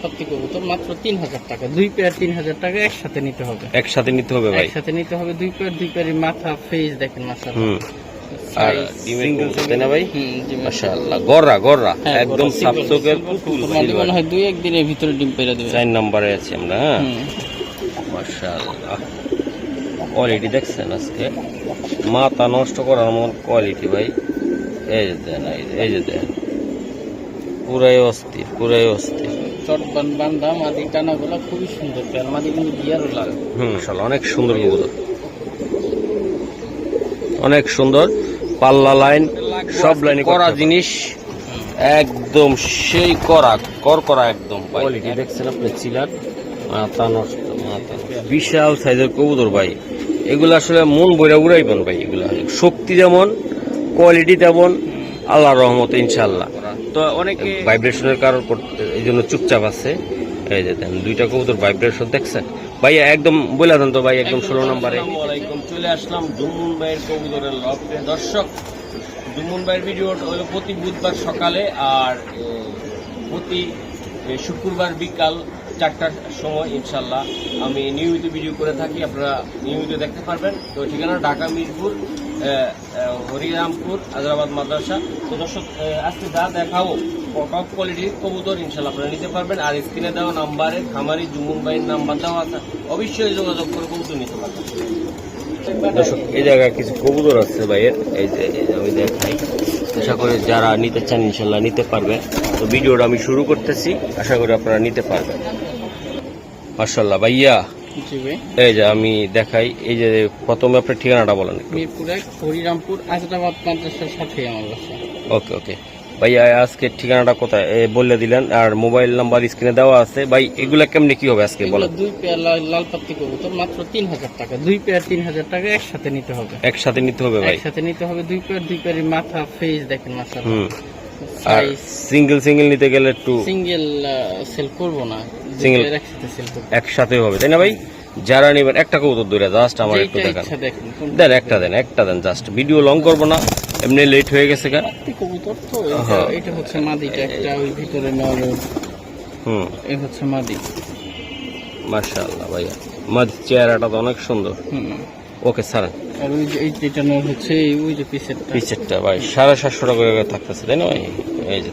পাত্তি কবুতর মাত্র 3000 টাকা, 2 পেয়ার 3000 টাকা একসাথে নিতে হবে। একসাথে নিতে হবে ভাই, একসাথে নিতে হবে 2 পেয়ার, 2 পেয়ারের মাথা ফেস দেখেন মাশাআল্লাহ। আর ডিমের কবুতর তাই না ভাই? মাশাআল্লাহ, গররা গররা একদম সাবচোকের পুতুল। মনে হয় 2-1 দিনের ভিতরে ডিম পেড়ে দেবে। 4 নম্বরে আছে আমরা। হ্যাঁ মাশাআল্লাহ, কোয়ালিটি দেখছেন আজকে মাথা নষ্ট করার মতো কোয়ালিটি ভাই। এই যে দেন, এই যে দেন, পুরাই অস্থির, পুরাই অস্থির। চটবান বান্দা মাদি টানাগুলো খুবই সুন্দর, পেয়ার মাদি কিন্তু গিয়ারও লাগে। মাশাআল্লাহ, অনেক সুন্দর কবুতর, অনেক সুন্দর। পাল্লা লাইন সব লাইনে করা জিনিস, একদম সেই করা একদম কোয়ালিটি দেখছেন আপনি। চিলার মাথা নষ্ট, মাথা বিশাল সাইজের কবুতর ভাই। এগুলো আসলে মন বইরা উড়াইবেন ভাই। এগুলা শক্তি যেমন, কোয়ালিটি তেমন, আল্লাহর রহমতে ইনশাআল্লাহ। তো অনেকে ভাইব্রেশনের কারণ এই জন্য চুপচাপ আছে। এই যে দেন, 2টা কবুতর ভাইব্রেশন দেখছেন ভাই। একদম বলে দেন তো ভাই, একদম 16 নম্বরে চলে আসলাম জুমুন ভাইয়ের কবুতরের লফটে। দর্শক, জুমুন ভাইয়ের ভিডিও হলো প্রতি বুধবার সকালে আর প্রতি শুক্রবার বিকাল 4টার সময় ইনশাল্লাহ আমি নিয়মিত ভিডিও করে থাকি, আপনারা নিয়মিত দেখতে পারবেন। তো ঠিকানা ঢাকা মিরপুর, হরিরামপুর, আজরাবাদ মাদ্রাসা। তো দর্শক, আজকে যা দেখাবো টপ কোয়ালিটির কবুতর ইনশাল্লাহ আপনারা নিতে পারবেন। আর স্ক্রিনে দেওয়া নাম্বারে খামারি জুমুন ভাইয়ের নাম্বার দেওয়া আছে, অবশ্যই যোগাযোগ করে কবুতর নিতে পারবেন। দর্শক, এই জায়গায় কিছু কবুতর আছে ভাইয়ের, এই যে আমি দেখাই। আশা করি যারা নিতে চান ইনশাল্লাহ নিতে পারবেন। তো ভিডিওটা আমি শুরু করতেছি, আশা করি আপনারা নিতে পারবেন। মাশাআল্লাহ ভাইয়া, এই যে আমি দেখাই। এই যে প্রথমে আপনার ঠিকানাটা বলেন। মিরপুর 1, হরিরামপুর, আজরাবাদ মাদ্রাসার সাথে আমার বাসা। ওকে ওকে ভাইয়া, আজকে ঠিকানাটা কোথায় বলে দিলেন, আর মোবাইল নাম্বার স্ক্রিনে দেওয়া আছে। ভাই এগুলা কেমনে কি হবে আজকে বলেন? 2 পেয়ার লাল পাত্তি কবুতর মাত্র 3000 টাকা, 2 পেয়ার 3000 টাকা একসাথে নিতে হবে। একসাথে নিতে হবে ভাই, একসাথে নিতে হবে 2 পেয়ার, 2 পেয়ারের মাথা ফেস দেখেন মাশাআল্লাহ। আর সিঙ্গেল নিতে গেলে একটু সিঙ্গেল সেল করব না, সিঙ্গেল একসাথে সেল করব। একসাথে হবে তাই না ভাই? যারা নেবেন একটা কবুতর ধরে জাস্ট আমার একটু দেখান। দেন একটা দেন জাস্ট, ভিডিও লং করব না, এমনি লেট হয়ে গেছে। কবুতর তো এটা হচ্ছে মাদিটা, একটা ওই ভিতরে নর। এই হচ্ছে মাদি। মাশাআল্লাহ ভাইয়া, মাদি চেহারাটা তো অনেক সুন্দর। ওকে স্যার, আর ওই যে এইটা নর হচ্ছে ওই যে পিছেরটা ভাই 750 টাকা করে থাকতেছে তাই না ভাই? এই যে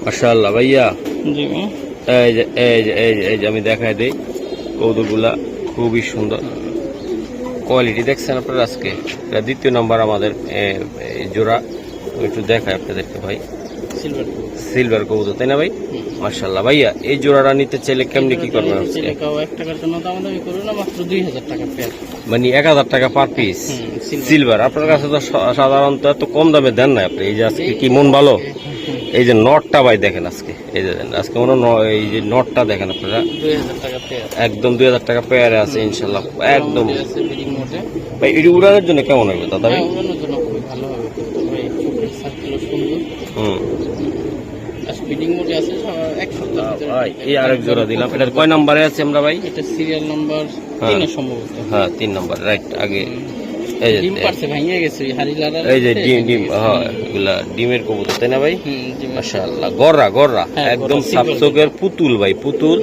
মাশাআল্লাহ ভাইয়া। জি এই যে আমি দেখাই দিই, কবুতরগুলা খুবই সুন্দর, কোয়ালিটি দেখছেন আপনারা। আজকে এটা 2য় নম্বর আমাদের জোড়া। একটু দেখাই আপনাদেরকে ভাই, সিলভার কবুতর তাই না ভাই? মাশাআল্লাহ ভাইয়া, এই জোড়াটা নিতে চাইলে কেমনি কি করবেন? 1 টাকার জন্য দামাদামি করুন না, মাত্র 2000 টাকা পেয়ার, মানে 1000 টাকা পার পিস সিলভার। আপনার কাছে তো সাধারণত এত কম দামে দেন না আপনি। এই যে আজকে কি মন ভালো, এই যে নটটা ভাই দেখেন আজকে। এই যে আজকে এই যে নটটা দেখেন আপনারা, 2000 টাকা পেয়ার, একদম 2000 টাকা পেয়ারে আছে ইনশাল্লাহ। একদম ভাই, এটি উড়ানোর জন্য কেমন হবে দাদা ভাই? উড়ানোর জন্য খুব ভালো হবে, ভাই চোখের সার্কেল সুন্দর। স্পিডিং মোডে আছে 1 সপ্তাহ ভাই। এই আরেক জোড়া দিলাম, এটা কয় নম্বরে আছে আমরা ভাই? এটা সিরিয়াল নাম্বার 3 এ সম্ভবত। হ্যাঁ 3 নম্বর, রাইট। আগে এই যে ডিম পারছে, ভাঙিয়ে গেছে হারিলারা। এই যে ডিম হ্যাঁ, এগুলা ডিমের কবুতর তাই না ভাই? মাশাআল্লাহ, গররা একদম সাবচোকের পুতুল ভাই, পুতুল।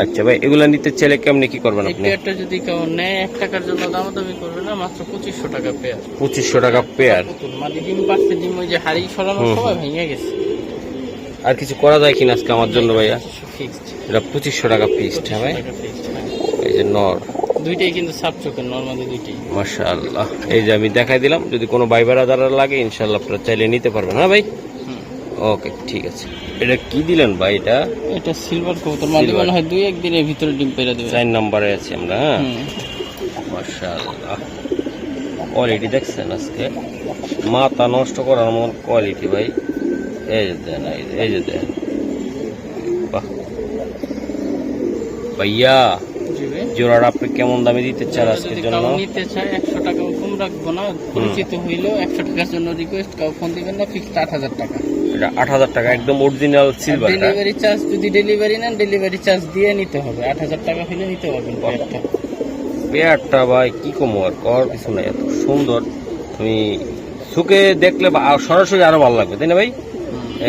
আচ্ছা ভাই, এগুলা নিতে চাইলে কেমনে কি করবেন আপনি? পেয়ারটা যদি কেউ নেয় 1 টাকার জন্য দামাদামি করবে না, মাত্র 2500 টাকা পেয়ার। 2500 টাকা পেয়ার। মানে ডিম পারছে, ডিম ওই যে হাড়ি সরানোর সময় ভেঙে গেছে। আর কিছু করা যায় কিনা আজকে আমার জন্য ভাইয়া? ফিক্সড, এটা 2500 টাকা পিস। হ্যাঁ ভাই, এই যে নর দুইটাই কিন্তু সাবচোকের, নরমালি দুইটাই। মাশাআল্লাহ, এই যে আমি দেখাই দিলাম। যদি কোনো ভাই বেড়াদার লাগে ইনশাআল্লাহ আপনারা চাইলে নিতে পারবেন। হ্যাঁ ভাই, ওকে ঠিক আছে। এটা কি দিলেন ভাই? এটা সিলভার কবুতর, মাদি মনে হয় 2-1 দিনের ভিতরে ডিম পেড়ে দেবে। 4 নম্বরে আছে আমরা। হ্যাঁ মাশাআল্লাহ, কোয়ালিটি দেখছেন আজকে মাথা নষ্ট করার মতো কোয়ালিটি ভাই। এই যে দেন, এই যে দেন, বাহ ভাইয়া। জোড়াটা আপনি কেমন দামে দিতে চান আজকের জন্য? নিতে চাই 100 টাকা কম রাখবো না, পরিচিত হইলো 100 টাকার জন্য রিকোয়েস্ট, কাউ ফোন দিবেন না, ফিক্সড 8000 টাকা। এটা 8000 টাকা একদম অরিজিনাল সিলভার। ডেলিভারি চার্জ যদি ডেলিভারি নেন, ডেলিভারি চার্জ দিয়ে নিতে হবে। 8000 টাকা হলে নিতে পারবেন পেয়ারটা ভাই। কি কম আর কিছু নাই, এত সুন্দর। তুমি চোখে দেখলে সরাসরি আরো ভালো লাগবে তাই না ভাই?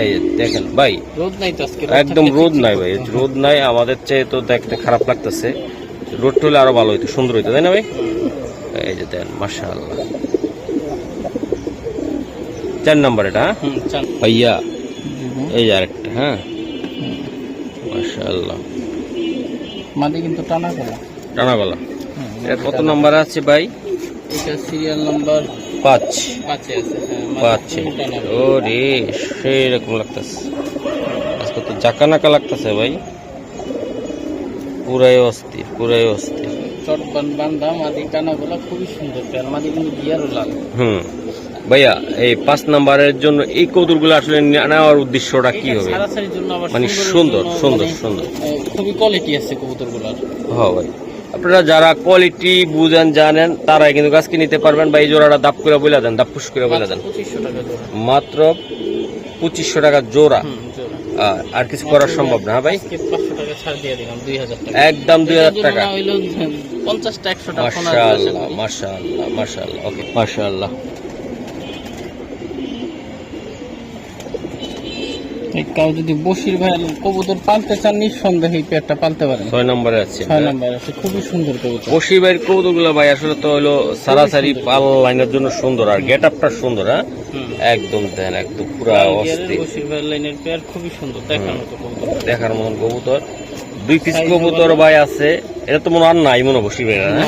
এই যে দেখেন ভাই, রোদ নাই তো আজকে, একদম রোদ নাই ভাই, রোদ নাই। আমাদের চেয়ে তো দেখতে খারাপ লাগতেছে, রোদ হলে আরো ভালো হইতো, সুন্দর হইতো, তাই না ভাই? এই যে দেন, মাশাআল্লাহ। 4 নাম্বার এটা, হ্যাঁ ভাইয়া। এই যে আরেকটা, হ্যাঁ মাশাআল্লাহ, মাদি কিন্তু টানা গলা। টানা গলা। এটা কত নাম্বার আছে ভাই? এটা সিরিয়াল নাম্বার 5 5 এ আছে। 5। ও রে, সেই রকম লাগতেছে আজকে তো, জাকানাকা লাগতেছে ভাই, পুরাই অস্থির, পুরাই অস্থির। চটবান বান্দা মাদি টানা গলা, খুবই সুন্দর পেয়ার। মাদি কিন্তু গিয়ারও লাল। ভাইয়া, এই 5 নাম্বারের জন্য এই কবুতরগুলো আসলে নেওয়ার উদ্দেশ্যটা কি হবে? সারাসারির জন্য আবার মানে সুন্দর সুন্দর মানে সুন্দর, খুবই কোয়ালিটি আছে কবুতরগুলোর। হ্যাঁ ভাই, আপনারা যারা কোয়ালিটি বুঝেন জানেন তারাই কিন্তু গাছকে নিতে পারবেন। ভাই এই জোড়াটা দাপ করে বলে দেন, দাপ পুশ করে বলে দেন। 2500 টাকা জোড়া, মাত্র 2500 টাকা জোড়া। জোড়া। আর কিছু করার সম্ভব না ভাই? 500 টাকা ছাড় দিয়ে দিলাম, 2000 টাকা একদম 2000 টাকা। হইলো 50টা 100টা ফোন আসবে। মাশাআল্লাহ মাশাআল্লাহ মাশাআল্লাহ, ওকে মাশাআল্লাহ। কেউ যদি বশির ভাই কবুতর পালতে চান, নিঃসন্দেহে এই পেয়ারটা পালতে পারেন। 6 নম্বরে আছে, 6 নম্বরে আছে, খুবই সুন্দর কবুতর। বশির ভাইয়ের কবুতরগুলো ভাই আসলে তো হলো সারাসারি পাল লাইনের জন্য সুন্দর, আর গেট আপটা সুন্দর। হ্যাঁ একদম দেন, একদম পুরা অস্থির। বশির ভাই লাইনের পেয়ার খুবই সুন্দর, দেখার মতো কবুতর, দেখার মতন কবুতর। 2 পিস কবুতর ভাই আছে, এটা তো মনে আর নাই মনে বশির ভাই, না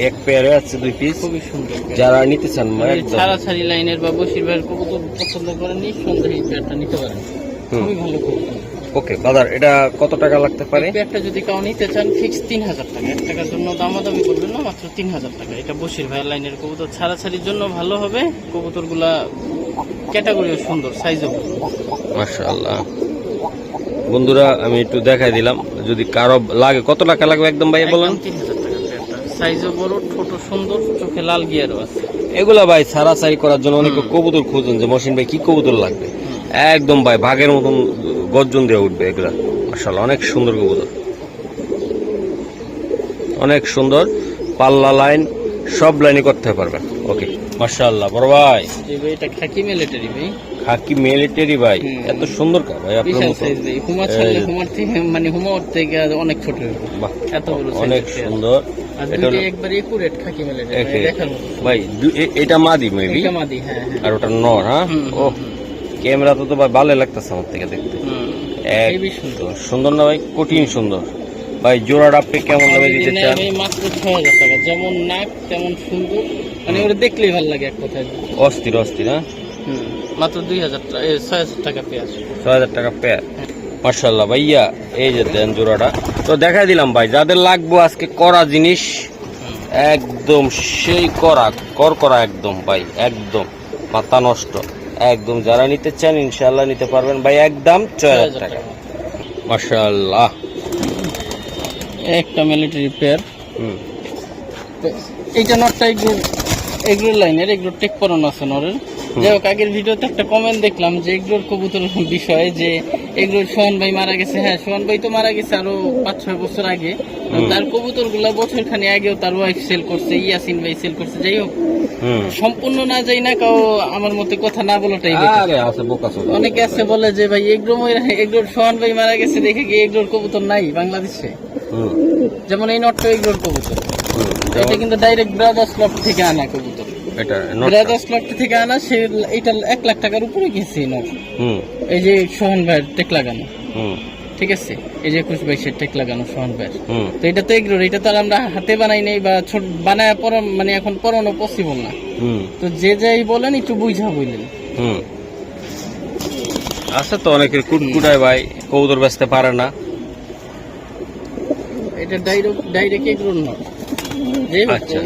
এক পেয়ারে আছে 2 পিস, খুবই সুন্দর। যারা নিতে চান একদম সারাসারি লাইনের বা বশির ভাইয়ের কবুতর পছন্দ করেন, নিঃসন্দেহে এই পেয়ারটা নিতে পারেন, খুবই ভালো কবুতর। ওকে বাজার, এটা কত টাকা লাগতে পারে? পেয়ারটা যদি কেউ নিতে চান, ফিক্স 3000 টাকা, 1 টাকার জন্য দামাদামি করবেন না, মাত্র 3000 টাকা। এটা বশির ভাইয়ের লাইনের কবুতর, ছাড়াছাড়ির জন্য ভালো হবে। কবুতরগুলা ক্যাটাগরিও সুন্দর, সাইজও ভালো। মাশাআল্লাহ। বন্ধুরা আমি একটু দেখাই দিলাম, যদি কারো লাগে। কত টাকা লাগবে একদম ভাই বলেন? 3000 টাকা পেয়ারটা, সাইজও বড়, ছোট সুন্দর, চোখে লাল গিয়ারও আছে। এগুলা ভাই ছাড়াছাড়ি করার জন্য অনেকে কবুতর খুঁজেন যে মহসিন ভাই কি কবুতর লাগবে, একদম ভাই ভাগের মতন গর্জন দিয়ে উঠবে এগুলা। মাশাআল্লাহ, অনেক সুন্দর কবুতর, অনেক সুন্দর। পাল্লা লাইন সব লাইনে করতে পারবেন। ওকে মাশাআল্লাহ। বড় ভাই, এটা খাকি মিলিটারি ভাই, খাকি মিলিটারি ভাই, এত সুন্দর কা ভাই আপনার বিশাল মতো? সাইজ ভাই, হুমা ছাড়লে হুমার থেকে মানে হুমার থেকে অনেক ছোট, বাহ, এত বড় সাইজ, অনেক সুন্দর। আর এটা দুইটা একবার একুরেট খাকি মিলিটারি দেখার মতো ভাই। এটা মাদি মেবি, এটা মাদি, হ্যাঁ আর ওটা নর। হ্যাঁ, ও ক্যামেরা তো ভাই ভালো লাগতেছে আমার থেকে দেখতে, হেবি সুন্দর। সুন্দর না ভাই? কঠিন সুন্দর ভাই। জোড়াটা আপনি কেমন দামে দিতে চান? আমি মাত্র 6000 টাকা, যেমন নাক তেমন সুন্দর, মানে ওরা দেখলেই ভালো লাগে এক কথায়। অস্থির অস্থির। হ্যাঁ মাত্র 2000 টাকা, 6000 টাকা পেয়ার, 6000 টাকা পেয়ার। মাশাআল্লাহ ভাইয়া, এই যে দেন জোড়াটা তো দেখাই দিলাম ভাই। যাদের লাগবে আজকে করা জিনিস, একদম সেই করা করা একদম ভাই, একদম মাথা নষ্ট একদম। যারা নিতে চান ইনশাআল্লাহ নিতে পারবেন ভাই, একদম 6000 টাকা। মাশাআল্লাহ, একটা মিলিটারি পেয়ার। এইটা নটটা এগুলোর লাইনের, এগুলোর টেক পরানো আছে নরের। যাই হোক, আগের ভিডিওতে একটা কমেন্ট দেখলাম যে এগুলোর কবুতরের বিষয়ে, যে এগুলোর সোহান ভাই মারা গেছে। হ্যাঁ, সোহান ভাই তো মারা গেছে আরো 5-6 বছর আগে। তার কবুতর গুলা বছর খানি আগেও তার ওয়াইফ সেল করছে, ইয়াসিন ভাই সেল করছে। যাই হোক, সম্পূর্ণ না যাই না, কাউ আমার মতে কথা না বলাটাই অনেকে আছে বলে যে ভাই এগুলোর সোহান ভাই মারা গেছে দেখে কি এগুলোর কবুতর নাই বাংলাদেশে। যেমন এই নটটা এগুলোর কবুতর, এটা কিন্তু ডাইরেক্ট ব্রাদার্স লফট থেকে আনা কবুতর, ব্রাদার্স লফট থেকে আনা। সে এটা 1 লাখ টাকার উপরে গেছে নট। এই যে সোহান ভাইয়ের টেক লাগানো, ঠিক আছে, এই যে 21-22 টেক লাগানো সোহান ভাইয়ের। তো এটা তো এগুলোর, এটা তো আর আমরা হাতে বানাই নাই বা ছোট বানায় মানে এখন পরানো পসিবল না। তো যে যাই বলেন একটু বুঝা বললেন। আচ্ছা, তো অনেকের কুটকুটায় ভাই কবুতর বেচতে পারে না, এটা ডাইরেক্ট এগুলোর নট।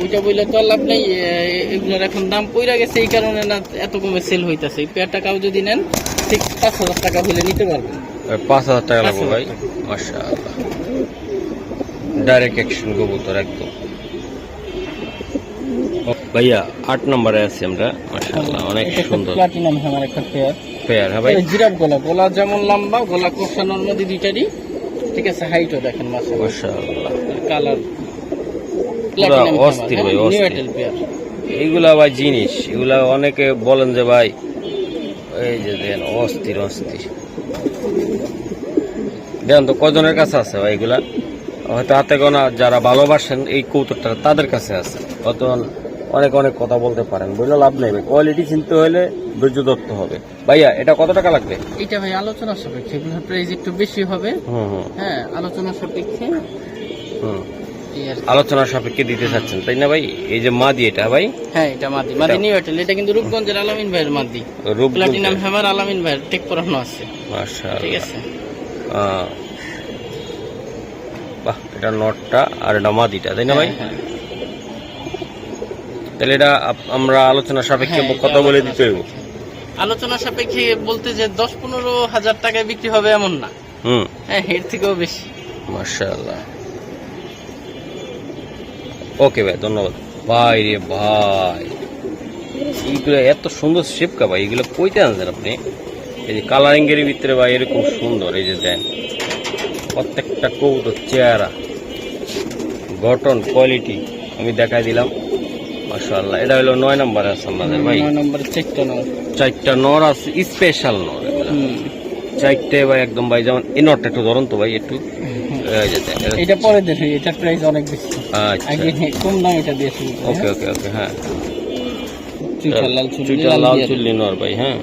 ওইটা বললে তো লাভ নেই, এগুলোর এখন দাম পইরা গেছে, এই কারণে না এত কমে সেল হইতাছে। এই পেয়ারটা কাউ যদি নেন, ঠিক 5000 টাকা হলে নিতে পারবেন। 5000 টাকা লাগবে ভাই। মাশাআল্লাহ, ডাইরেক্ট অ্যাকশন কবুতর একদম। ভাইয়া 8 নম্বরে আছি আমরা। মাশাআল্লাহ, অনেক সুন্দর প্লাটিনাম আমার একটা পেয়ার। হ্যাঁ ভাই, জিরাফ গলা যেমন লম্বা, গলা কোষানোর মধ্যে দুইটারই, ঠিক আছে, হাইটও দেখেন মাশাআল্লাহ, কালার অস্থির ভাই, অস্থির। এইগুলা ভাই জিনিস, এগুলা অনেকে বলেন যে ভাই এই যে দেন অস্থির অস্থির। দেন তো কজনের কাছে আছে ভাই এগুলা? হয়তো হাতে গোনা যারা ভালোবাসেন এই কৌতুকটা তাদের কাছে আছে। অত অনেক অনেক কথা বলতে পারেন, বললে লাভ নেই ভাই। কোয়ালিটি চিনতে হলে ধৈর্য ধরতে হবে। ভাইয়া এটা কত টাকা লাগবে? এটা ভাই আলোচনা সাপেক্ষে, এগুলোর প্রাইস একটু বেশি হবে। হ্যাঁ, আলোচনা সাপেক্ষে। এই আর কি। আলোচনার সাপেক্ষে দিতে চাচ্ছেন তাই না ভাই? এই যে মাদি এটা ভাই? হ্যাঁ, এটা মাদি নিউ এয়ারটেল। এটা কিন্তু রূপগঞ্জের আলামিন ভাইয়ের মাদি, প্লাটিনাম হ্যামার আলামিন ভাইয়ের টেক পরানো আছে। মাশাআল্লাহ, ঠিক আছে। বাহ, এটা নটটা আর এটা মাদিটা তাই না ভাই? হ্যাঁ। তাহলে এটা আমরা আলোচনা সাপেক্ষে হ্যাঁ, কথা বলে দিতে হইব। আলোচনা সাপেক্ষে বলতে যে 10-15 হাজার টাকায় বিক্রি হবে এমন না। হ্যাঁ, এর থেকেও বেশি। মাশাআল্লাহ। ওকে ভাই, ধন্যবাদ ভাই। রে ভাই, এইগুলো এত সুন্দর শেপকা ভাই, এগুলো কইতে আনছেন আপনি? এই যে কালারিং এর ভিতরে ভাই এরকম সুন্দর, এই যে দেন প্রত্যেকটা কবুতর চেহারা, গঠন, কোয়ালিটি আমি দেখাই দিলাম। মাশাআল্লাহ, এটা হলো 9 নম্বরে আছে আমাদের ভাই। 9 নম্বরে চারটা নর আছে, স্পেশাল নর এগুলা। চারটে ভাই একদম ভাই, যেমন এই নটটা একটু ধরুন তো ভাই একটু। এটা পরে দেখি, এটা প্রাইস অনেক বেশি। আচ্ছা, আগে কম দাম এটা দিয়ে শুরু। ওকে ওকে ওকে। হ্যাঁ, চুইটা লাল চুল্লি নর ভাই। হ্যাঁ,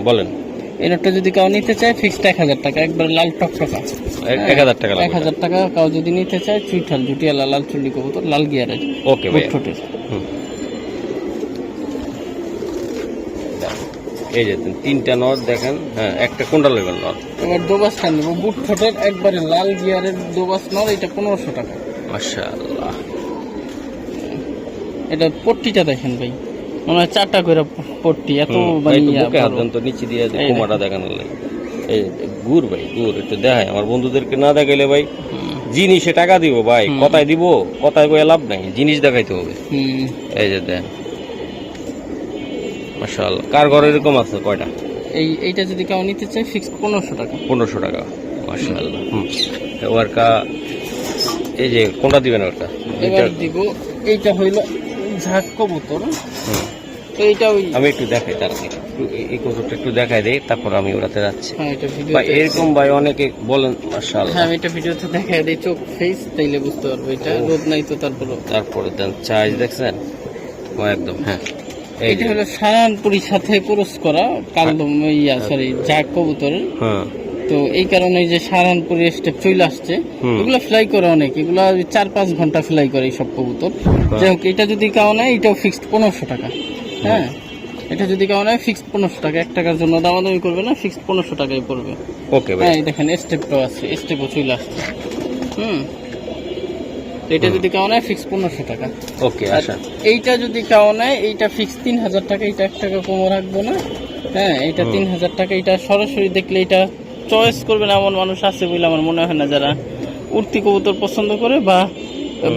বলেন। এটা যদি কেউ নিতে চায় ফিক্সড 1000 টাকা, একবার লাল টকটকা 1000 টাকা লাগবে। 1000 টাকা কেউ যদি নিতে চায়, চুইঠাল জুটিয়ালা লাল চুল্লি কবুতর, লাল গিয়ারের। ওকে ভাই। এই যে 3টা নট দেখেন। হ্যাঁ, একটা কোনটা নেবেন নট? এবার দোবাসটা নেব, বুট ঠোঁটের একবারে লাল গিয়ারের দোবাস নর, এটা 1500 টাকা। মাশাআল্লাহ। এটা পট্টিটা দেখেন ভাই, মনে হয় 4টা করে পট্টি, এত ভাই একটু বুকে হাত দেন তো, নিচে দিয়ে কোমাটা দেখানোর লাগে। এই গুড় ভাই, গুড় একটু দেখায় আমার বন্ধুদেরকে, না দেখাইলে ভাই জিনিসে টাকা দিব ভাই, কথায় দিব, কথায় কয়ে লাভ নাই, জিনিস দেখাইতে হবে। এই যে দেন মাশাআল্লাহ। কার ঘরে এরকম আছে কয়টা? এইটা যদি কেউ নিতে চায় ফিক্সড 1500 টাকা। 1500 টাকা, মাশাআল্লাহ। ওয়ারকা, এই যে কোনটা দিবেন ওরকা? এবার দিব, এইটা হইল ঝাক কবুতর। তো এইটা আমি একটু দেখাই, তার এই কবুতরটা একটু দেখাই দেই, তারপর আমি ওটাতে যাচ্ছি। হ্যাঁ, এটা ভিডিও ভাই এরকম ভাই অনেকে বলেন মাশাআল্লাহ। হ্যাঁ, এটা ভিডিওতে দেখাই দেই, চোখ ফেস তাইলে বুঝতে পারবো। এটা রোদ নাই তো, তারপরে দেন চার্জ দেখছেন ও একদম। হ্যাঁ, এটা হলো সারানপুরির সাথে ক্রস করা কালদম সরি ঝাক কবুতরের। হ্যাঁ, তো এই কারণে যে সারানপুরি স্টেপ চলে আসছে, এগুলো ফ্লাই করে অনেক, এগুলো 4-5 ঘন্টা ফ্লাই করে এইসব কবুতর। যাই হোক, এটা যদি কেউ নেয় এটাও ফিক্সড 1500 টাকা। হ্যাঁ, এটা যদি কেউ নেয় ফিক্সড 1500 টাকা, 1 টাকার জন্য দামাদামি করবে না, ফিক্সড 1500 টাকাই পড়বে। ওকে ভাই। হ্যাঁ, দেখেন স্টেপটাও আছে, স্টেপও চলে আসছে। এটা যদি কেউ নেয় ফিক্সড 1500 টাকা। ওকে, আচ্ছা। এইটা যদি কেউ নেয় এইটা ফিক্সড 3000 টাকা, এটা 1 টাকা কমও রাখবো না। হ্যাঁ, এটা 3000 টাকা। এটা সরাসরি দেখলে এটা চয়েস করবে না এমন মানুষ আছে বলে আমার মনে হয় না, যারা উঠতি কবুতর পছন্দ করে বা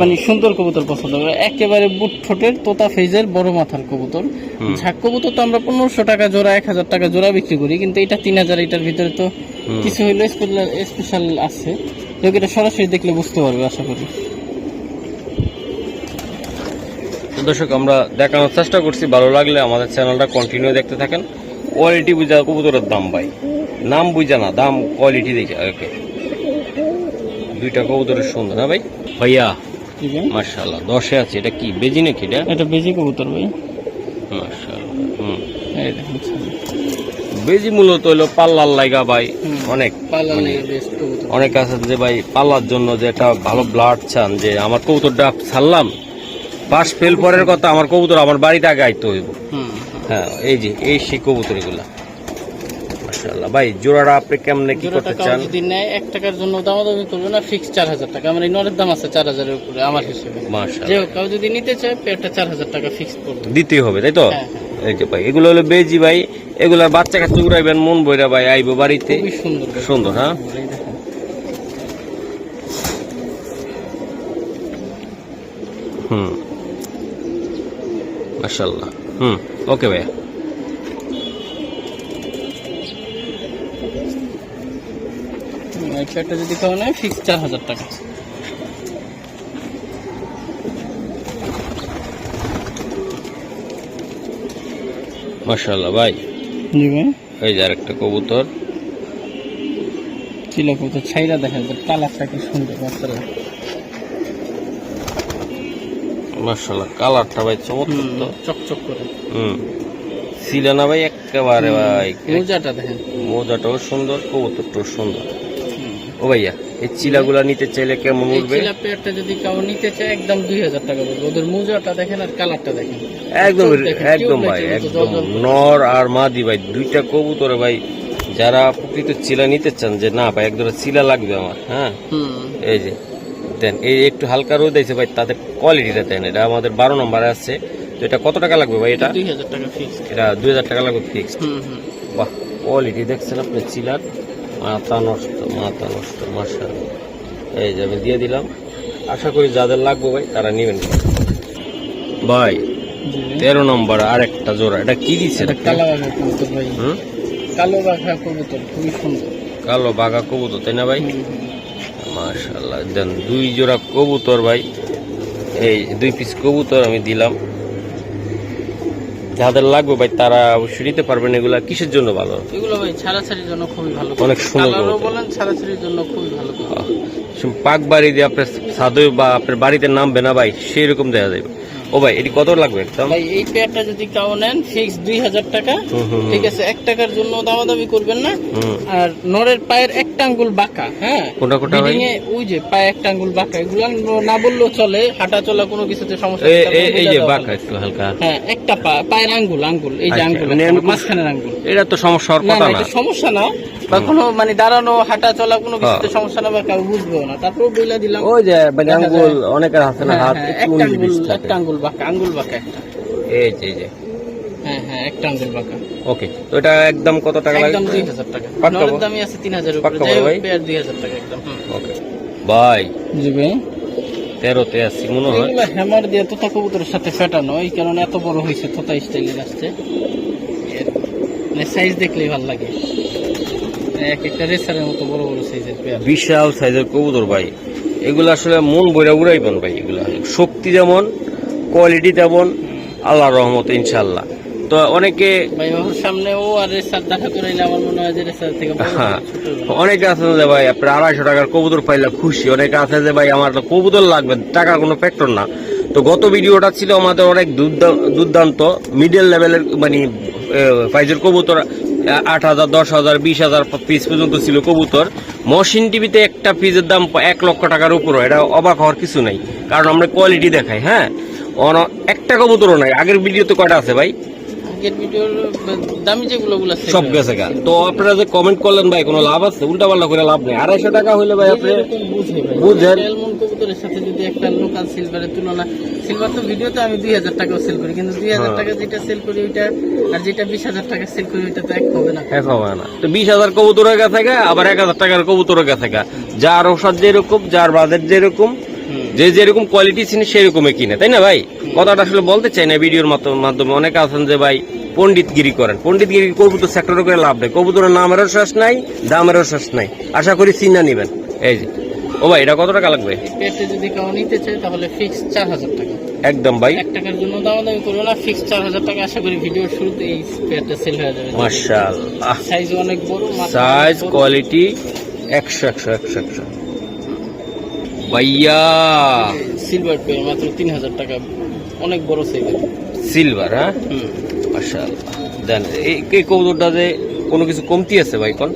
মানে সুন্দর কবুতর পছন্দ করে। একেবারে বুট ঠোঁটের তোতা ফেজের বড় মাথার কবুতর। ঝাক কবুতর তো আমরা 1500 টাকা জোড়া, 1000 টাকা জোড়া বিক্রি করি, কিন্তু এটা 3000। এটার ভিতরে তো কিছু হইলো স্পেশাল আছে, এটা সরাসরি দেখলে বুঝতে পারবে আশা করি। দর্শক, আমরা দেখানোর চেষ্টা করছি, ভালো লাগলে আমাদের চ্যানেলটা কন্টিনিউ দেখতে থাকেন। কোয়ালিটি বুঝা কবুতরের দাম ভাই, নাম বুঝা না, দাম কোয়ালিটি দেখে। ওকে, 2টা কবুতরের সুন্দর না ভাই? ভাইয়া মাশাআল্লাহ, 10-এ আছে। এটা কি বেজি নাকি? এটা বেজি কবুতর ভাই, মাশাআল্লাহ। বেজি মূলত হলো পাল্লার লাইগা ভাই, অনেক অনেক আছে যে ভাই পাল্লার জন্য যে একটা ভালো ব্লাড চান, যে আমার কবুতরটা ছাড়লাম, পাশ ফেল পরের কথা, আমার কবুতর আমার বাড়িতে আগে আইতে হইব। হ্যাঁ, এই যে এই সেই কবুতর এগুলা মাশাআল্লাহ। ভাই জোড়াটা আপনি কেমনে কি করতে চান? যদি নেয় 1 টাকার জন্য দামাদামি করবে না, ফিক্স 4000 টাকা। আমার এই নরের দাম আছে 4000 এর উপরে আমার হিসেবে। মাশাআল্লাহ, যে কেউ যদি নিতে চায় পেয়ারটা 4000 টাকা ফিক্স করবে, দিতেই হবে, তাই তো? হ্যাঁ। এই যে ভাই এগুলো হলো বেজি ভাই, এগুলা বাচ্চা কাচ্চা উড়াইবেন, মন বইরা ভাই আইবো বাড়িতে। খুবই সুন্দর সুন্দর। হ্যাঁ, মাশাআল্লাহ। ওকে ভাইয়া। এই পেয়ারটা যদি কেউ নেয় ফিক্স 4000 টাকা। মাশাআল্লাহ ভাই। জি ভাই, এই যে আরেকটা কবুতর, চিলা কবুতর ছাইরা দেখেন তো কালারটা কি সুন্দর মাশাআল্লাহ। মাশাআল্লাহ কালারটা ভাই চমৎকার তো, চকচক করে। ছিল না ভাই একেবারে ভাই। মোজাটা দেখেন, মোজাটাও সুন্দর, কবুতরটাও সুন্দর। ও ভাইয়া এই চিলাগুলা নিতে চাইলে কেমন এই উঠবে? চিলা পেয়ারটা যদি কেউ নিতে চায় একদম 2000 টাকা পড়বে। ওদের মোজাটা দেখেন আর কালারটা দেখেন, একদম চোখ দেখেন, একদম টিউব ভাই, লাইটের মতো একদম জ্বলজ্বল করে। নর আর মাদি ভাই, দুইটা কবুতরে ভাই যারা প্রকৃত চিলা নিতে চান যে না ভাই একদম চিলা লাগবে আমার, হ্যাঁ এই যে দেন, এই একটু হালকা রোদ আছে ভাই, তাদের কোয়ালিটিটা দেন। এটা আমাদের 12 নম্বরে আছে। তো এটা কত টাকা লাগবে ভাই? এটা 2000 টাকা ফিক্স। এটা 2000 টাকা লাগবে ফিক্সড। বাহ, কোয়ালিটি দেখছেন আপনি চিলার, মাথা নষ্ট মাশাআল্লাহ। এই যে আমি দিয়ে দিলাম, আশা করি যাদের লাগবে ভাই তারা নেবেন ভাই। 13 নম্বর আরেকটা জোড়া, এটা কি দিচ্ছে? এটা কালো বাঘা কবুতর ভাই, কালো বাঘা কবুতর খুবই সুন্দর। কালো বাঘা কবুতর তাই না ভাই? মাশাআল্লাহ দেন 2 জোড়া কবুতর ভাই, এই 2 পিস কবুতর আমি দিলাম। যাদের লাগবে ভাই তারা অবশ্যই নিতে পারবেন। এগুলা কিসের জন্য ভালো? এগুলো ভাই ছাড়াছাড়ির জন্য খুবই ভালো, অনেক সুন্দর কালারও কবুতর। বলেন, ছাড়াছাড়ির জন্য খুবই ভালো কবুতর। পাক বাড়ি দিয়ে আপনার ছাদে বা আপনার বাড়িতে নামবে না ভাই, সেই রকম দেখা যাবে। ও ভাই এটি কত লাগবে একদম? ভাই এই পেয়ারটা যদি কেউ নেন ফিক্স 2000 টাকা, ঠিক আছে? 1 টাকার জন্য দামাদামি করবেন না। আর নরের পায়ের একটা আঙ্গুল বাঁকা, হ্যাঁ কোনটা কোনটা ভাই? ব্রিডিং এ ওই যে পায়ে একটা আঙ্গুল বাঁকা, এগুলো না বললেও চলে, হাঁটা চলা কোনো কিছুতে সমস্যা নেই। এই যে বাঁকা একটু হালকা, হ্যাঁ একটা পায়ের আঙ্গুল এই যে আচ্ছা, আঙ্গুল মানে মাঝখানের আঙ্গুল, এটা তো সমস্যা হওয়ার না কথা না না। এটা সমস্যা না, বা কোনো মানে দাঁড়ানো হাঁটা চলা কোনো কিছুতে সমস্যা না, বা কেউ বুঝবেও না। তারপর বইলা দিলাম ওই যে মানে আঙ্গুল অনেকের হাতে না, হাত একটু একটা 19 20 থাকে। একটা আঙ্গুল বাঁকা একটা, এই যে এই যে হ্যাঁ একটা আঙ্গুল বাঁকা। ওকে, তো এটা একদম কত টাকা লাগবে? একদম 2000 টাকা। পাক্কা নরের বল? দামই আছে 3000 এর পাক্কা উপরে, বল যাই ভাই? হোক পেয়ার 2000 টাকা একদম। ওকে ভাই, জি ভাই, 13তে আছি মনে হয়। এগুলো হ্যামার দিয়ে তোতা কবুতরের সাথে ফেটানো, এই কারণে এত বড় হয়েছে, তোতা স্টাইলের আসছে। মানে সাইজ দেখলেই ভালো লাগে, এক একটা রেসারের মতো বড় বড় সাইজের পেয়ার। বিশাল সাইজের কবুতর ভাই, এগুলো আসলে মন বইরা উড়াইবেন ভাই। এগুলা শক্তি যেমন, কোয়ালিটি তেমন, আল্লাহর রহমতে ইনশাআল্লাহ। তো অনেকে ভাই ওর সামনে ও আর রেসার দেখা করাইলে আমার মনে হয় যে রেসার থেকে বড় বড় হ্যাঁ, ছোট হবে। অনেকে আছে যে ভাই আপনার 250 টাকার কবুতর পাইলে খুশি, অনেকে আছে যে ভাই আমার তো কবুতর লাগবে, টাকা কোনো ফ্যাক্টর না। তো গত ভিডিওটা ছিল আমাদের অনেক দুর্দান্ত মিডল লেভেলের মানে প্রাইজের কবুতর, 8000 10,000 20,000 পিস পর্যন্ত ছিল কবুতর। মহসিন টিভিতে একটা পিসের দাম 1 লক্ষ টাকার উপরে, এটা অবাক হওয়ার কিছু নাই, কারণ আমরা কোয়ালিটি দেখাই। হ্যাঁ, একটা কবুতরও নাই। আগের ভিডিওতে কয়টা আছে ভাই? আগের ভিডিওর দামি যেগুলো সব গেছে গা। তো আপনারা যে কমেন্ট করলেন ভাই কোনো লাভ আছে? উল্টা পাল্টা করে লাভ নেই। 250 টাকা হইলে ভাই আপনি বুঝেন। এলমন কবুতরের সাথে যদি একটা লোকাল সিলভারের তুলনা, সিলভার তো ভিডিওতে আমি 2000 টাকাও সেল করি, কিন্তু 2000 টাকা যেটা সেল করি ওইটা আর যেটা 20,000 টাকা সেল করি ওইটা তো এক হবে না। এক হবে না। তো 20,000 কবুতরের গেছে গা, আবার 1000 টাকার কবুতরের গেছে গা। যার ওষুধ যেরকম, যার বাজেট যেরকম, যে যেরকম কোয়ালিটি চিনি সেরকমই কিনে, তাই না ভাই? কথাটা আসলে বলতে চাই না ভিডিওর মাধ্যমে। অনেকে আছেন যে ভাই পণ্ডিতগিরি করেন, পণ্ডিতগিরি কবুতর সেক্টরে করে লাভ নেই। কবুতরের নামেরও শেষ নাই, দামেরও শেষ নাই। আশা করি চিন্তা নিবেন। এই যে ও ভাই এটা কত টাকা লাগবে? পেটে যদি কেউ নিতে চায় তাহলে ফিক্স 4000 টাকা একদম ভাই, 1 টাকার জন্য দামাদামি করবো না, ফিক্স 4000 টাকা। আশা করি ভিডিওর শুরুতে এই পেয়ারটা সেল হয়ে যাবে। মাশাআল্লাহ, সাইজ অনেক বড়, সাইজ কোয়ালিটি 100 ভাইয়া। সিলভার পেয়ার মাত্র 3000 টাকা, অনেক বড় সাইজ সিলভার, হ্যাঁ মাশাআল্লাহ। দেন এই কবুতরটা যে কোনো কিছু কমতি আছে ভাই? কোন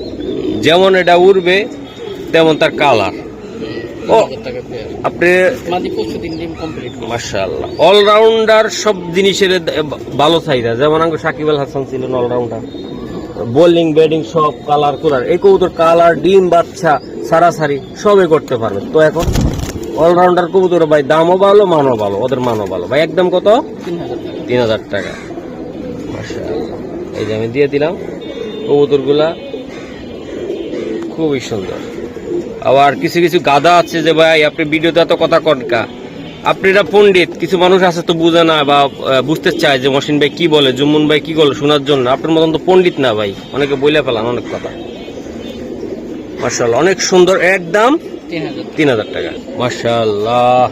যেমন এটা উড়বে তেমন তার কালার। ও আপনি মাদি 25 দিন ডিম কমপ্লিট। মাশাআল্লাহ, অলরাউন্ডার, সব জিনিসের ভালো চাহিদা। যেমন আঙ্গু সাকিব আল হাসান ছিলেন অলরাউন্ডার, বোলিং ব্যাটিং সব কালার কুলার। এই কবুতর কালার, ডিম বাচ্চা, সারাসারি সবই করতে পারবে। তো এখন অলরাউন্ডার কবুতর ভাই, দামও ভালো, মানও ভালো, ওদের মানও ভালো ভাই। একদম কত? 3000 টাকা। মাশাআল্লাহ, এই যে আমি দিয়ে দিলাম কবুতরগুলা, খুবই সুন্দর। আবার কিছু কিছু গাদা আছে যে ভাই আপনি ভিডিওতে এত কথা কনকা, আপনারা পণ্ডিত, কিছু মানুষ আছে তো বুঝে না বা বুঝতে চায় যে মহসিন ভাই কি বলে, জুম্মন ভাই কি বলে শোনার জন্য। আপনার মতন তো পণ্ডিত না ভাই, অনেকে বইলে ফেলান অনেক কথা। মাশাআল্লাহ, অনেক সুন্দর, একদম 3000 টাকা। মাশাআল্লাহ,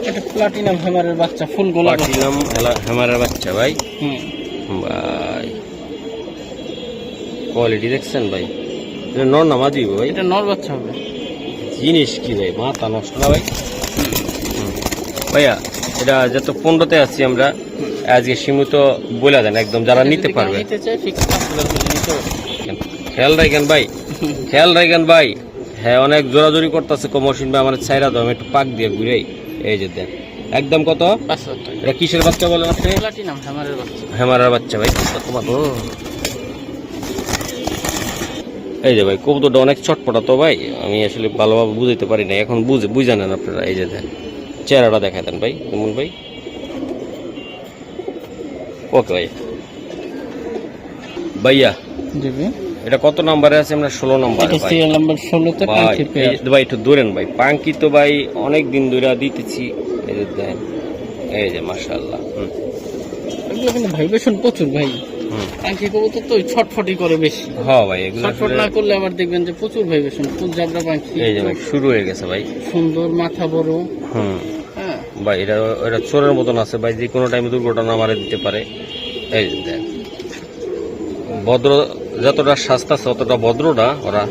এটা প্লাটিনাম হ্যামারের বাচ্চা ফুল গোলাপ। প্লাটিনাম হ্যামারের বাচ্চা ভাই। হুম ভাই কোয়ালিটি দেখছেন ভাই? এটা নর না মাদি ভাই? এটা নর বাচ্চা হবে। জিনিস কি ভাই, মাথা নষ্ট না ভাই? ভাইয়া এটা যত 15তে আছি আমরা, আজকে সীমিত বলে দেন একদম, যারা নিতে পারবে। নিতে চাই ফিক্স 5,000 করে নিতে হবে। খেয়াল রাখেন ভাই, খেয়াল রাখেন ভাই। হ্যাঁ অনেক জোরাজোরি করতেছে কমর্শিন ভাই, আমার ছাইরা দাও, আমি একটু পাক দিয়ে ঘুরে। এই যে দেন একদম কত? 5,000 টাকা। এটা কিসের বাচ্চা বলেন আপনি? প্লাটিনাম হ্যামারের বাচ্চা। হ্যামারের বাচ্চা ভাই। তোমার এই যে ভাই কবুতরটা অনেক চটপটা তো ভাই, আমি আসলে ভালোভাবে বুঝাইতে পারি না, এখন বুঝে নেন আপনারা। এই যে দেন চেহারাটা দেখায় দেন ভাই কেমন ভাই। ওকে ভাই। ভাইয়া জি ভাই। এটা কত নম্বরে আছে? আমরা 16 নম্বরে এটা ভাই। সিরিয়াল নাম্বার 16 তে ভাই পাঙ্কি পেয়ার। ভাই একটু ধরেন ভাই, পাঙ্কি তো ভাই অনেক দিন ধরে দিতেছি। এই যে দেন, এই যে মাশাআল্লাহ। এগুলো কিন্তু ভাইব্রেশন প্রচুর ভাই। পাঙ্কি কবুতর তো ওই ছটফটি করে বেশি। হ্যাঁ ভাই এগুলো ছটফট না করলে আবার দেখবেন যে প্রচুর ভাইব্রেশন। ফুল জাবরা পাঙ্কি। এই যে ভাই শুরু হয়ে গেছে ভাই। সুন্দর মাথা বড়। হ্যাঁ ভাই এটা এটা চোরের মতন আছে ভাই, যে কোনো টাইমে দুর্ঘটনা মারে দিতে পারে। এই যে দেন ভদ্র, যতটা সস্তা আছে অতটা ভদ্রটা ওরা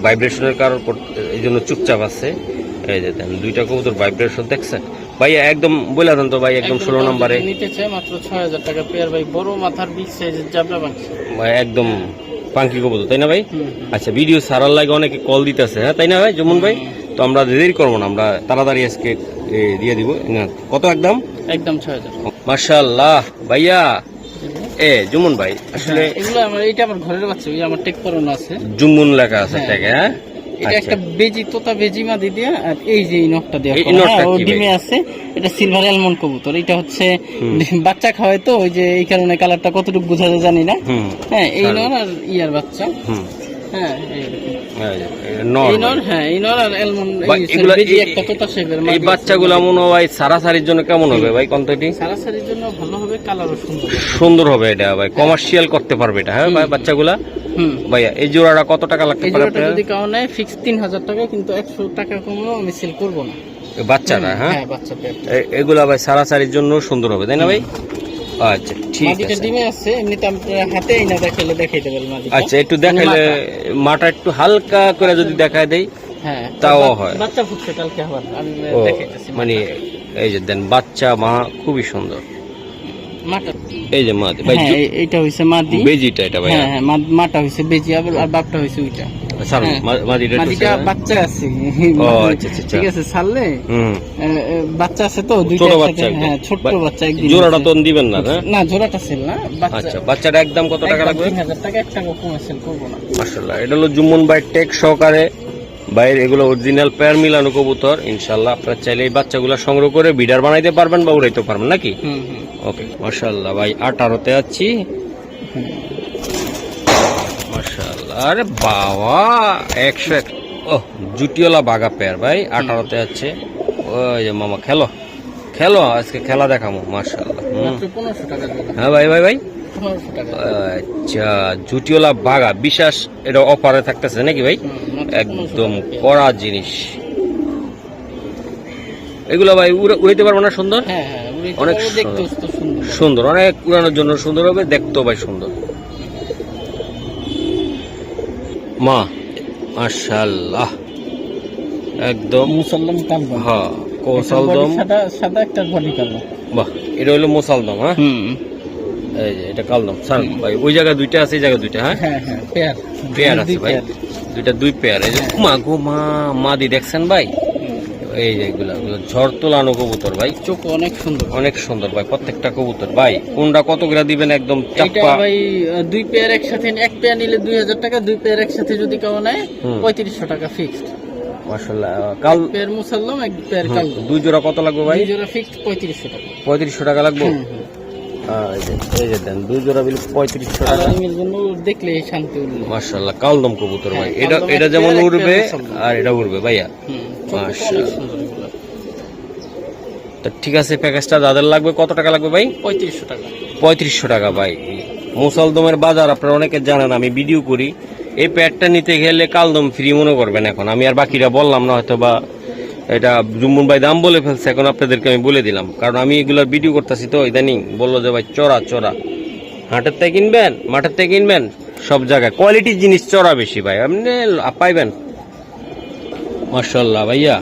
ভাইব্রেশনের কারণ এই জন্য চুপচাপ আছে। এই যে দেন দুইটা কবুতর ভাইব্রেশন দেখছেন ভাই, একদম বলে দেন তো ভাই একদম 16 নম্বরে নিতে চাই মাত্র 6,000 টাকা পেয়ার ভাই। বড় মাথার বিগ সাইজের জাবরা পাঙ্কি ভাই, একদম পাঙ্কি কবুতর তাই না ভাই? আচ্ছা ভিডিও সারার লাগে অনেকে কল দিতেছে, হ্যাঁ তাই না ভাই জমুন ভাই? তো আমরা দেরি করবো না, আমরা তাড়াতাড়ি আজকে দিয়ে দিব। কত? একদম একদম 6,000। মাশাআল্লাহ ভাইয়া। এ জুমুন ভাই আসলে এগুলো আমার, এইটা আমার ঘরের বাচ্চা, ওই আমার টেক করানো আছে। জুমুন লেখা আছে ট্যাগে। হ্যাঁ এটা একটা বেজি তোতা বেজি মাদি দিয়া, আর এই যে এই নকটা দেওয়া এই নটটা ও কি ডিমে আছে। এটা সিলভার অ্যালমন্ড কবুতর। এটা হচ্ছে বাচ্চা খাওয়ায় তো, ওই যে এই কারণে কালারটা কতটুকু বোঝা যায় জানি না। হ্যাঁ এই নর আর ইয়ার বাচ্চা। হ্যাঁ এই নর, হ্যাঁ এই নর আর অ্যালমন্ড বেজি একটা তোতা শেপের। এই বাচ্চাগুলো মনে হয় সারাসারির জন্য কেমন হবে ভাই? কোনটি সারাসারির জন্য ভালো হবে, কালারও সুন্দর সুন্দর হবে এটা ভাই, কমার্শিয়াল করতে পারবে এটা। হ্যাঁ ভাই বাচ্চাগুলা ভাইয়া এই জোড়াটা কত টাকা লাগতে পারে? যদি কাউ নেয় ফিক্স 3,000 টাকা, কিন্তু 100 টাকা কমেও আমি সেল করবো না। বাচ্চাটা হ্যাঁ বাচ্চা এগুলা ভাই সারাসারির জন্য সুন্দর হবে তাই না ভাই? আচ্ছা ঠিক আছে। ডিমে আছে, এমনিতে আপনারা হাতে না দেখাইলে দেখাইতে পারেন মাদিটা। আচ্ছা একটু দেখাইলে মাটা একটু হালকা করে যদি দেখায় দেই হ্যাঁ তাও হয়। বাচ্চা ফুটছে কালকে আবার, আমি দেখাইতেছি। মানে এই যে দেন বাচ্চা মা খুবই সুন্দর। মাটা এই যে মাদি ভাই, এইটা হইছে মাদি বেজিটা এটা ভাই। হ্যাঁ মাটা হইছে বেজি, আর বাপটা হইছে ওইটা। স্যার মাদিটা বাচ্চা আছে। ও আচ্ছা আচ্ছা ঠিক আছে ছাড়লে বাচ্চা আছে তো দুইটা ছোট বাচ্চা। হ্যাঁ ছোট বাচ্চা। একদিন জোড়াটা তো দিবেন না? না জোড়াটা সেল না। আচ্ছা বাচ্চাটা একদম কত টাকা লাগবে? 3,000 টাকা, 1 টাকা কমে সেল করব না। মাশাআল্লাহ এটা হলো জুম্মন ভাই টেক সহকারে বাইরে, এগুলো অরিজিনাল পেয়ার মিলানো কবুতর। ইনশাআল্লাহ আপনারা চাইলে এই বাচ্চাগুলো সংগ্রহ করে বিডার বানাইতে পারবেন বা উড়াইতে পারবেন নাকি? ওকে মাশাআল্লাহ ভাই 18তে আছি। মাশাআল্লাহ আরে বাবা 100। ও জুটিওয়ালা বাগা পেয়ার ভাই 18তে আছে। ওই যে মামা খেলো খেলো, আজকে খেলা দেখামো। মাশাআল্লাহ মাত্র 1500 টাকা জোড়া। হ্যাঁ ভাই ভাই ভাই 1500 টাকা। আচ্ছা জুটিওয়ালা বাগা বিশ্বাস এটা অফারে থাকতেছে নাকি ভাই? একদম কড়া জিনিস এগুলো ভাই, উড়াইতে পারবো না? সুন্দর অনেক সুন্দর, অনেক উড়ানোর জন্য সুন্দর হবে, দেখতেও ভাই সুন্দর। মা মাশাআল্লাহ একদম মুসাল্লাম কালবা। হ্যাঁ কোসালদম সাদা একটা বডি কালো। বাহ এটা হলো মুসালদম। হ্যাঁ এই যে এটা কালদম স্যার ভাই। ওই জায়গায় দুইটা আছে, এই জায়গায় দুইটা। হ্যাঁ পেয়ার পেয়ার আছে ভাই, দুই পেয়ার। এই যে মা গো মা মাদি দেখছেন ভাই? এই যে এগুলা ঝড় তোলানো কবুতর ভাই, চোখ অনেক সুন্দর, অনেক সুন্দর ভাই প্রত্যেকটা কবুতর। ভাই কোনটা কত করে দিবেন? একদম চাপ্পা ভাই। 2 পেয়ার একসাথে, 1 পেয়ার নিলে 2,000 টাকা, 2 পেয়ার একসাথে যদি কেউ নেয় 3500 টাকা ফিক্সড। মাশাআল্লাহ কাল পেয়ার মুসাল্লাম, 1 পেয়ার কালদম। 2 জোড়া কত লাগবে ভাই? 2 জোড়া ফিক্সড 3500 টাকা। 3500 টাকা লাগবে। এই যে দেন 2 জোড়া বিল 3500 টাকা। এর জন্য দেখলে শান্তি উঠবে। মাশাআল্লাহ কালদম কবুতর ভাই, এটা যেমন উড়বে আর এটা উড়বে ভাইয়া। মাশাআল্লাহ তো ঠিক আছে, প্যাকেজটা যাদের লাগবে কত টাকা লাগবে ভাই? 3500 টাকা। 3500 টাকা ভাই। মুসালদমের বাজার আপনারা অনেকে জানেন, আমি ভিডিও করি। এই প্যাডটা নিতে গেলে কালদম ফ্রি মনে করবেন। এখন আমি আর বাকিরা বললাম না, হয়তো বা এটা জুম্মন ভাই দাম বলে ফেলছে, এখন আপনাদেরকে আমি বলে দিলাম, কারণ আমি এগুলোর ভিডিও করতেছি তো ইদানিং। বললো যে ভাই চড়া চড়া, হাটের থেকে কিনবেন মাঠের থেকে কিনবেন সব জায়গায় কোয়ালিটির জিনিস চড়া বেশি ভাই, আপনি পাইবেন। মাশাআল্লাহ ভাইয়া,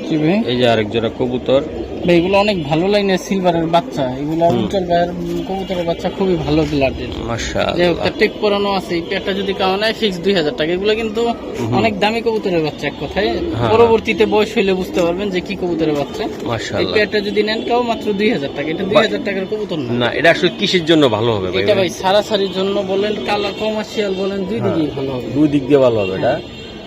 জি ভাই। এই যে আরেক জোড়া কবুতর ভাই এগুলো অনেক ভালো লাইনের সিলভারের বাচ্চা, এগুলো উজ্জ্বল ভাইয়ের কবুতরের বাচ্চা খুবই ভালো ব্লাডের। মাশাআল্লাহ, যে একটা টেক পরানো আছে, এই পেয়ারটা যদি কামা নেয় ফিক্স 2000 টাকা। এগুলো কিন্তু অনেক দামি কবুতরের বাচ্চা এক কথায়। হ্যাঁ। পরবর্তীতে বয়স হইলে বুঝতে পারবেন যে কি কবুতরের বাচ্চা। এই মাশাআল্লাহ। পেয়ারটা যদি নেন কাও মাত্র 2000 টাকা। এটা 2000 টাকার কবুতর না। না, এটা আসলে কিসের জন্য ভালো হবে ভাই? এটা ভাই সারাসারির জন্য বলেন, কালার কমার্শিয়াল বলেন, দুই দিকেই ভালো হবে। দুই দিক দিয়ে ভালো হবে। এটা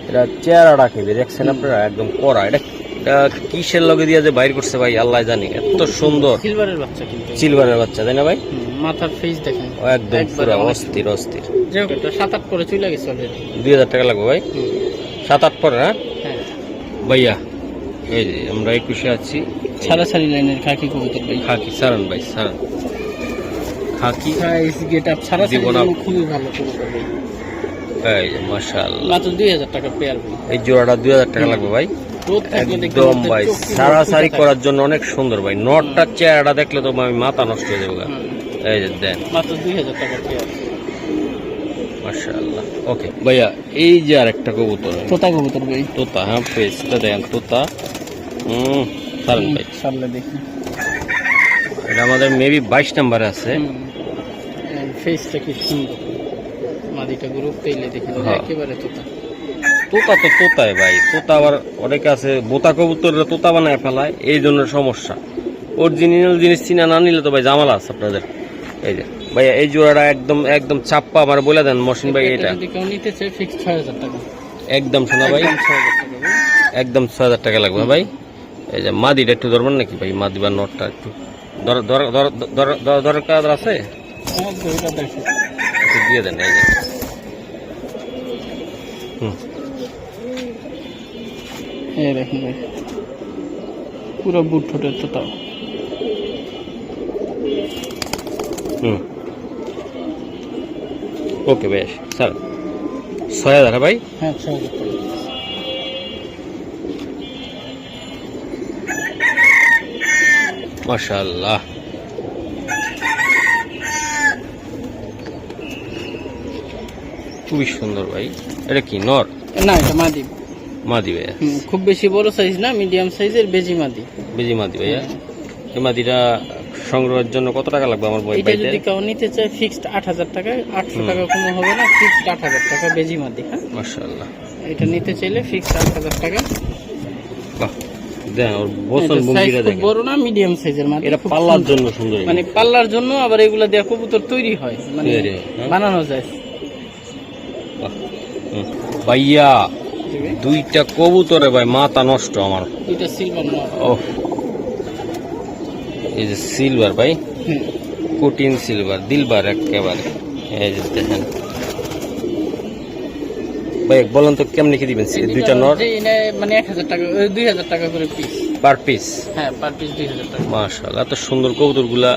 এটা চেহারাটা খেয়ে দেখছেন আপনারা, একদম কড়া। এটা এটা কিসের লগে দিয়ে যে বাইর করছে ভাই আল্লাহ জানি, এত সুন্দর। সিলভারের বাচ্চা কিন্তু, সিলভারের বাচ্চা তাই না ভাই? মাথার ফেস দেখেন ও একদম পুরো অস্থির অস্থির। যাই হোক, এটা 7-8 করে চলে গেছে অলরেডি। 2000 টাকা লাগবে ভাই, 7-8 পরে। হ্যাঁ হ্যাঁ, ভাইয়া, এই যে আমরা 21-এ আছি। সারাসারি লাইনের খাকি কবুতর ভাই। খাকি সারান ভাই, সারান খাকি সাইজ গেটআপ সারাসারি জীবন জন্য খুবই ভালো কবুতর ভাই। এই যে মাশাআল্লাহ, মাত্র 2000 টাকা পেয়ার ভাই। এই জোড়াটা 2000 টাকা লাগবে ভাই। রোদ থাকলে দেখবেন একদম ওদের ভাই, চোখ কি সারাসারি ফুটে থাকে। করার জন্য অনেক সুন্দর ভাই। নটটার চেহারাটা দেখলে তো আমি মাথা নষ্ট হয়ে যাবে। এই যে দেন, মাত্র 2000 টাকা পেয়ার। মাশাআল্লাহ। ওকে ভাইয়া, এই যে আরেকটা কবুতর, তোতা কবুতর ভাই। তোতা। হ্যাঁ, পেজটা দেন তোতা। সারান ভাই, সামনে দেখি। এটা আমাদের মেবি 22 নম্বরে আছে। ফেসটা কি সুন্দর, মাদিটা গ্রুপ তেইলে দেখি হ্যাঁ। একেবারে তোতা। তোতা তো তোতাই ভাই, তোতা আবার অনেকে আছে বোতা কবুতররা তোতা বানায় ফেলায়, এই জন্য সমস্যা। অরিজিনাল জিনিস চিনা না নিলে তো ভাই জামালা আছে আপনাদের। এই যে ভাইয়া, এই জোড়াটা একদম একদম চাপ্পা আমার বলে দেন মহসিন ভাই। এটা যদি কেউ নিতে চায় ফিক্স 6000 টাকা। একদম শোনা ভাই, একদম 6000 টাকা ভাই। একদম 6000 টাকা লাগবে ভাই। এই যে মাদিটা একটু ধরবেন নাকি ভাই? মাদি বা নটটা একটু দরকার আছে, একদম এটা দেখো। একটু দিয়ে দেন। এই যে এই দেখুন ভাই, পুরো বুট ঠোঁটের তোতা। ওকে বেশ স্যার, 6000 ভাই। হ্যাঁ 6000 টাকা। মাশাআল্লাহ, খুবই সুন্দর ভাই। এটা কি নর? না, এটা মাদি। মাদি ভাইয়া, খুব বেশি বড় সাইজ না, মিডিয়াম সাইজের বেজি মাদি। বেজি মাদি ভাইয়া। এই মাদিটা সংগ্রহের জন্য কত টাকা লাগবে আমার বই এটা ভাইতে? যদি কেউ নিতে চায় ফিক্সড 8000 টাকা, 800 টাকা কম হবে না, ফিক্সড 8000 টাকা বেজি মাদি। হ্যাঁ, মাশাআল্লাহ। এটা নিতে চাইলে ফিক্সড 8000 টাকা। বাহ, দেন ওর বসন এটা সাইজ ভঙ্গিটা খুব দেখেন। বড় না, মিডিয়াম সাইজের মাদি। এটা খুব পাল্লার সুন্দর। জন্য সুন্দর, মানে পাল্লার জন্য আবার এগুলা দিয়ে কবুতর তৈরি হয়, মানে তৈরি হয়, হ্যাঁ। বানানো যায়। বাহ। ভাইয়া, দুইটা কবুতরে ভাই মাথা নষ্ট আমার। এটা সিলভার না। ও, এই যে সিলভার ভাই, হুম, কোটিন সিলভার, দিলবার একেবারে। এই যে দেখেন ভাই, বলেন তো কেমনি কি দিবেন? দুইটা নর মানে 1000 টাকা, 2000 টাকা করে পিস। Per piece? হ্যাঁ, পার পিস 2000 টাকা। মাশাআল্লাহ, এত সুন্দর কবুতর গুলা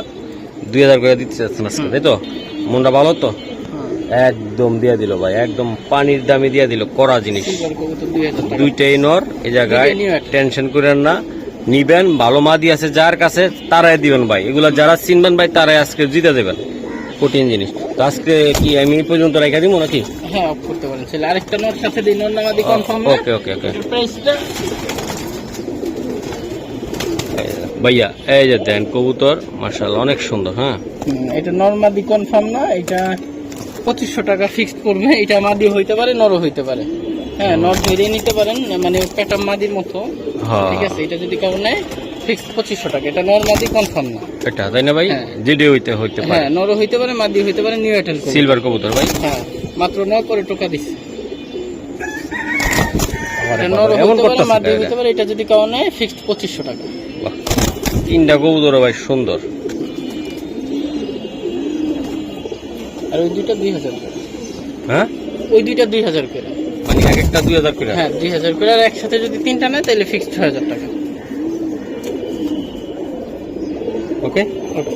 2000 করে দিতে চাচ্ছেন আজকে, তাই তো? মনটা ভালো তো? একদম দিয়ে দিল ভাই, একদম পানির দামে দিয়ে দিল, কড়া জিনিস। সিলভার কবুতর 2000 টাকা। দুইটাই নর, এই জায়গায় দুইটাই new একটা। টেনশন করেন না, নিবেন। ভালো মাদি আছে যার কাছে, তারাই দিবেন ভাই। এগুলা যারা চিনবেন ভাই, তারাই আজকে জিতে দেবেন, কঠিন জিনিস। তো আজকে কি আমি এই পর্যন্ত রেখে দিব নাকি? হ্যাঁ, অফ করতে পারেন। ছেলে আরেকটা নোট সাথে দিন, নোট নামাদি কনফার্ম। ওকে ওকে ওকে প্রাইসটা ভাইয়া, এই যে দেন কবুতর, মাশাআল্লাহ অনেক সুন্দর। হ্যাঁ, এটা নরমাদি কনফার্ম না, এটা 2500 টাকা ফিক্সড পড়বে। এটা মাদি হইতে পারে, নরও হইতে পারে। হ্যাঁ, নর ধরে নিতে পারেন, মানে প্যাটাম মাদির মতো। হ্যাঁ। ঠিক আছে, এটা যদি কেউ নেয় ফিক্সড 2500 টাকা। এটা নরমাদি কনফার্ম না। এটা তাই না ভাই? হ্যাঁ। যেটা হইতে পারে। হ্যাঁ, নরও হইতে পারে, মাদি হইতে পারে, নিউ এয়ারটেল সিলভার কবুতর ভাই। হ্যাঁ, মাত্র 9 করে টাকা দিচ্ছে। আরে এটা বাবা, নরও এমন হইতে পারে, করতেছে মাদি কেন? হইতে পারে। এটা যদি কেউ নেয় ফিক্সড 2500 টাকা। বাহ, তিনটা কবুতর ভাই সুন্দর। আর ওই দুইটা 2000 করে। হ্যাঁ, ওই দুইটা 2000 করে। মানে এক একটা 2000 করে? হ্যাঁ, 2000 করে। আর একসাথে যদি তিনটা নেয় তাহলে ফিক্সড 6000 টাকা। ওকে। ওকে।